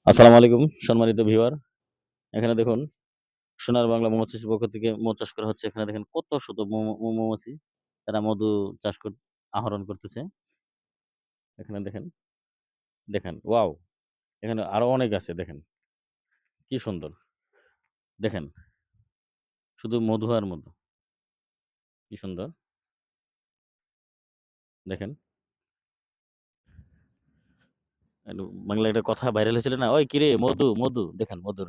আসসালামু আলাইকুম সম্মানিত ভিউয়ার। এখানে দেখুন সোনার বাংলা মৌমাছির পক্ষ থেকে মৌ চাষ করা হচ্ছে। এখানে দেখেন কত শত মৌমাছি তারা মধু চাষ আহরণ করতেছে। এখানে দেখেন, দেখেন ওয়াও! এখানে আরো অনেক আছে দেখেন। কি সুন্দর! দেখেন শুধু মধু আর মধু। কি সুন্দর! দেখেন। বাংলায় একটা কথা ভাইরাল হয়েছিল না? "ওই কিরে মধু, মধু।" দেখেন মধুর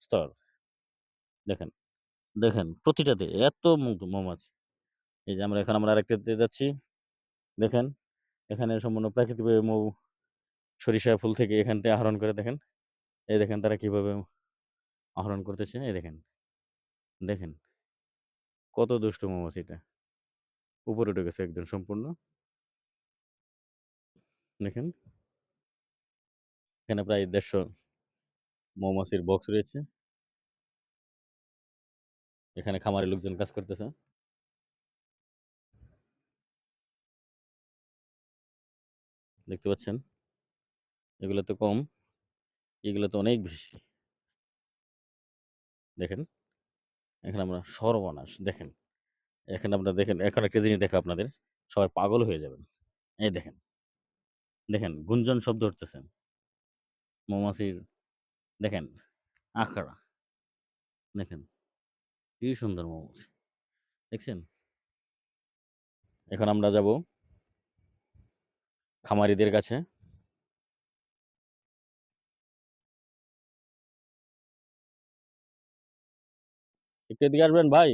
স্তর। দেখেন, দেখেন প্রতিটাতে এত মৌমাছি। এই যে আমরা আরেকটাতে যাচ্ছি। দেখেন এখানে সম্পূর্ণ প্রাকৃতিকভাবে সরিষা ফুল থেকে এখান থেকে আহরণ করে দেখেন। এই দেখেন তারা কিভাবে আহরণ করতেছে। এই দেখেন, দেখেন কত দুষ্টু মৌমাছি এটা। উপরে উঠে গেছে একদম সম্পূর্ণ। দেখেন এখানে প্রায় ১৫০ মৌমাছির বক্স রয়েছে। এখানে খামারের লোকজন কাজ করতেছে। দেখতে পাচ্ছেন? এগুলো তো কম, এগুলো তো অনেক বেশি। দেখেন, এখানে আমরা সর্বনাশ দেখেন। এখানে আপনারা দেখেন এখন একটা জিনিস দেখাই আপনাদের। সবাই পাগল হয়ে যাবেন। এই দেখেন, দেখেন গুঞ্জন শব্দ হচ্ছে। মৌমাছির দেখেন আখড়া দেখেন কি সুন্দর মৌমাছি। দেখছেন? এখন আমরা যাব খামারিদের কাছে। একটু এদিকে আসবেন ভাই।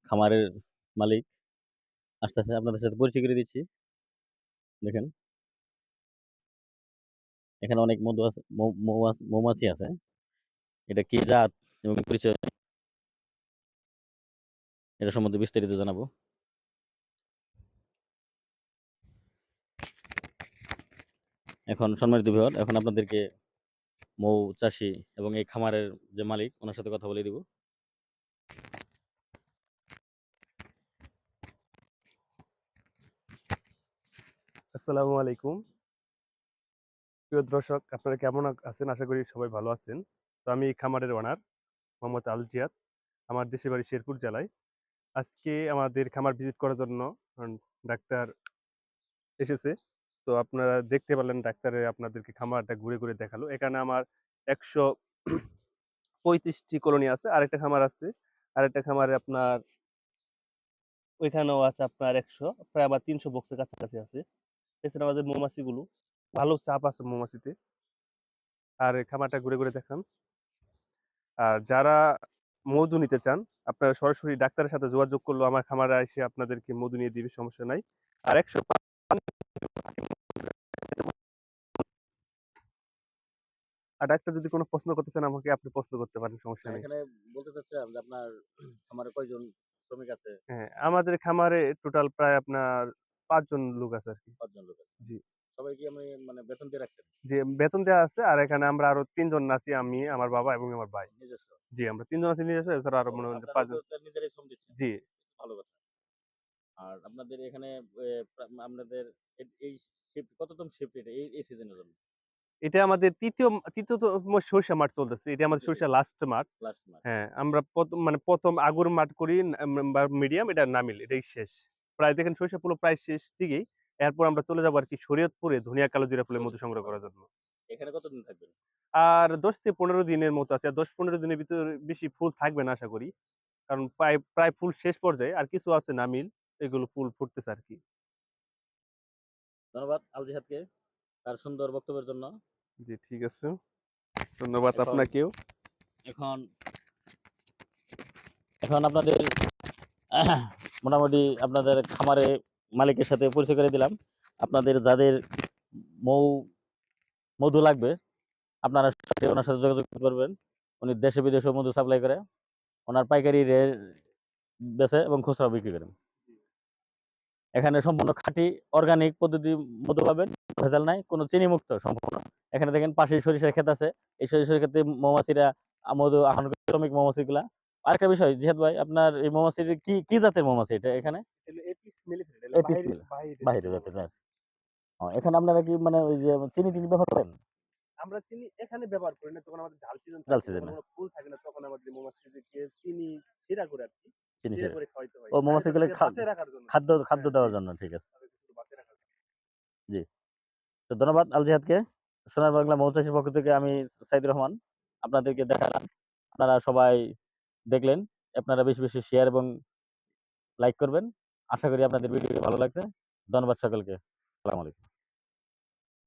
খামারের মালিক আসতেছে আপনাদের সাথে পরিচয় করে দিচ্ছি। দেখেন এখানে অনেক মধু আছে মৌমাছি আছে। এটা কি জাত এবং পরিচয় এটা সম্বন্ধে বিস্তারিত জানাবো। এখন সম্মানিত ভিউয়ার এখন আপনাদেরকে মৌ চাষী এবং এই খামারের যে মালিক ওনার সাথে কথা বলে দিব। আসসালামু আলাইকুম। প্রিয় দর্শক, আপনারা কেমন আছেন? আশা করি সবাই ভালো আছেন। তো আমি খামারের ওনার মোহাম্মদ আল জিয়াদ। আমার দেশের বাড়ি শেরপুর জেলায়। আজকে আমাদের খামার ভিজিট করার জন্য ডাক্তার এসেছে। তো আপনারা দেখতে পারলেন ডাক্তারে আপনাদেরকে খামারটা ঘুরে, ঘুরে দেখালো। এখানে আমার ১৩৫ টি কলোনি আছে। আরেকটা খামার আছে। আরেকটা খামারে আপনার ওইখানেও আছে আপনার ১০০ প্রায় আবার ৩০০ বক্সের কাছাকাছি আছে। এছাড়া আমাদের মৌমাছিগুলো ভালো চাপ আছে মৌমাছিতে। আর এই খামারটা ঘুরে, ঘুরে দেখান। আর যারা মধু নিতে চান, আপনারা সরাসরি ডাক্তারের সাথে যোগাযোগ করলেও আমার খামারে এসে আপনাদেরকে মধু নিয়ে দিবে, সমস্যা নাই। আর ১০০ আর ডাক্তার যদি কোনো প্রশ্ন করতে চান আমাকে আপনি প্রশ্ন করতে পারেন, সমস্যা নেই। এখানে বলতে চাচ্ছিলাম যে আপনার খামারে কয়জন শ্রমিক আছে? হ্যাঁ, আমাদের খামারে টোটাল প্রায় আপনার ৫ জন লোক আছে আরকি। ৫ জন লোক আছে। জি। সবাই কি আপনি মানে বেতন দিয়ে রাখছেন? জি, বেতন দেয়া আছে। আর এখানে আমরা আরো ৩ জন আছি, আমি, আমার বাবা এবং আমার ভাই। নিজস্ব? জি, আমরা ৩ জন আছি নিজস্ব, এছাড়া আরো ও মনে হয় যে আপনারা ৫ তো জন। নিজেরাই শ্রম দিচ্ছেন। জি। ভালো কথা। আর আপনাদের এখানে আপনাদের এই শিফট কততম শিফট এটা এই সিজনের জন্য? এটা আমাদের ৩য় তম সরিষা মাঠ চলতেছে। এটা আমাদের ৩য় সরিষার সিজন লাস্ট মাঠ। লাস্ট মাস। হ্যাঁ, আমরা ১ম আগুর মাঠ করি বা মিডিয়াম, এটা নামিল, এটাই শেষ। প্রায় দেখেন সরিষা ফুলও প্রায় শেষ দিকেই। এরপর আমরা চলে যাবো আরকি শরীয়তপুরে ধনিয়া কালো জিরা ফুলের মধু সংগ্রহ করার জন্য। এখানে কতদিন থাকবেন? আর ১০ থেকে ১৫ দিনের মতো আছে। আর ১০-১৫ দিনের ভিতর বেশি ফুল থাকবে না আশা করি। কারণ প্রায় প্রায় ফুল শেষ পর্যায়ে। আর কিছু আছে নামিল, এগুলো ফুল ফুটতেছে আরকি। ধন্যবাদ আল জিহাদকে তার সুন্দর বক্তব্যের জন্য। জি, ঠিক আছে। ধন্যবাদ এখন আপনাকেও। এখন এখন আপনাদের মোটামুটি আপনাদের খামারে মালিকের সাথে পরিচয় করে দিলাম। আপনাদের যাদের মৌ মধু লাগবে আপনারা সরাসরি ওনার সাথে যোগাযোগ করবেন। উনি দেশে বিদেশেও মধু সাপ্লাই করে। ওনার পাইকারি রেট বেচে এবং খুচরা বিক্রি করেন। এখানে সম্পূর্ণ খাঁটি অর্গানিক পদ্ধতি মধু পাবেন। ভেজাল নাই, কোনো চিনি মুক্ত সম্পূর্ণ। এখানে দেখেন পাশেই সরিষার ক্ষেত আছে। এই সরিষার ক্ষেতে মৌমাছিরা মধু আহরণ করে শ্রমিক মৌমাছিগুলা। আরেকটা বিষয় জিহাদ ভাই আপনার এই মৌমাছির কি জাতের মৌমাছি এটা এখানে? স্মেলি ফ্রেড এই বাহিরে পিসমিল বাহিরে বাহিরে দেশে যাতে যায়। এখানে আপনারা কি মানে ওই যে চিনি ব্যবহার করেন? আমরা চিনি এখানে ব্যবহার করি না, যখন আমাদের ঝাল সিজন জাল থাকে, যখন সিজনে কোনো ফুল থাকে না, তখন আমাদের মৌমাছিদেরকে চিনি সিরা করে আর কি, চিনি সিরা ছেড়ে। করে খাওয়াইতে হয়। ও মানে মৌমাছিগুলো তাদেরকে বাঁচিয়ে রাখার জন্য খাদ্য শুধু। খাদ্য হ্যাঁ, জি, দেওয়ার জন্য, ঠিক আছে। তাদেরকে শুধু বাঁচিয়ে রাখার জন্য। জি। তো ধন্যবাদ আল জিহাদকে। সোনার বাংলা মৌচাষীর পক্ষ থেকে আমি সাইদুর রহমান আপনাদেরকে দেখালাম। আপনারা সবাই দেখলেন। আপনারা বেশি বেশি শেয়ার এবং লাইক করবেন। আশা করি আপনাদের ভিডিওটি ভালো লাগছে। ধন্যবাদ সকলকে। আসসালামু আলাইকুম।